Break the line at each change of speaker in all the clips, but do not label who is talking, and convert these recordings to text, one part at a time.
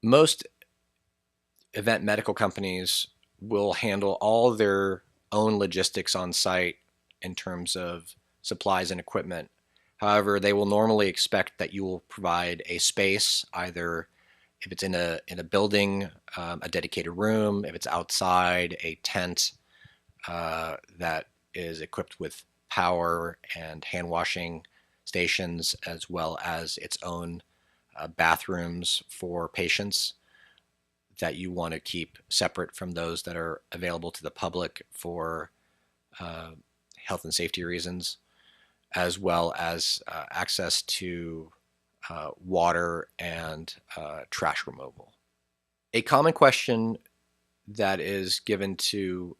Most event medical companies will handle all their own logistics on site in terms of supplies and equipment. However, they will normally expect that you will provide a space, either if it's in a building, a dedicated room, if it's outside, a tent that is equipped with power and hand washing stations, as well as its own bathrooms for patients that you want to keep separate from those that are available to the public for uh, health and safety reasons, as well as access to water and trash removal. A common question that is given to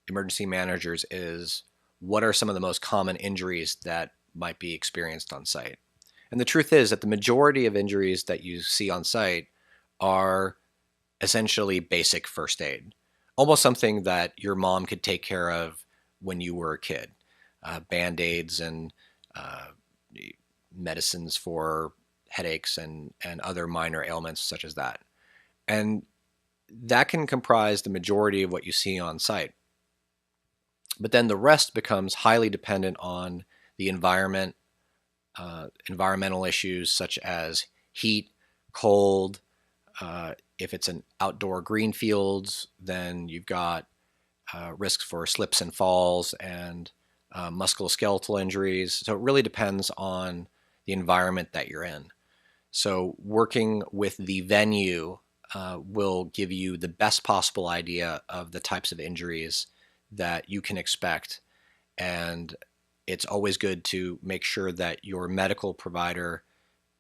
emergency managers is, what are some of the most common injuries that might be experienced on site? And the truth is that the majority of injuries that you see on site are essentially basic first aid, almost something that your mom could take care of when you were a kid. Band-aids and uh, medicines for headaches and other minor ailments such as that. And that can comprise the majority of what you see on site. But then the rest becomes highly dependent on the environment, environmental issues such as heat, cold. If it's an outdoor green fields, then you've got risks for slips and falls and musculoskeletal injuries. So it really depends on the environment that you're in. So working with the venue will give you the best possible idea of the types of injuries that you can expect. And it's always good to make sure that your medical provider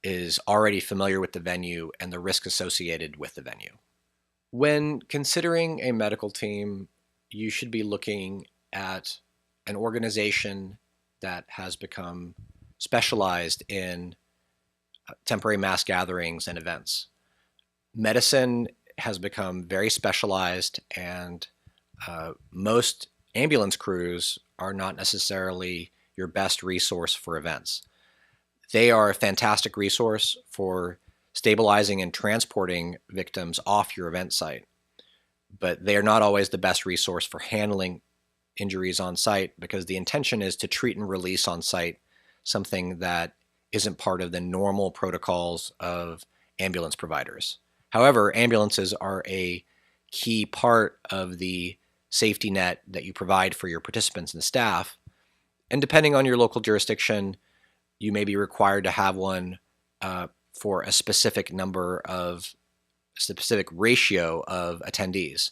is already familiar with the venue and the risk associated with the venue. When considering a medical team, you should be looking at an organization that has become specialized in temporary mass gatherings and events. Medicine has become very specialized, and most ambulance crews are not necessarily your best resource for events. They are a fantastic resource for stabilizing and transporting victims off your event site, but they are not always the best resource for handling injuries on site, because the intention is to treat and release on site something that isn't part of the normal protocols of ambulance providers. However, ambulances are a key part of the safety net that you provide for your participants and staff. And depending on your local jurisdiction, you may be required to have one for a specific number of, a specific ratio of attendees.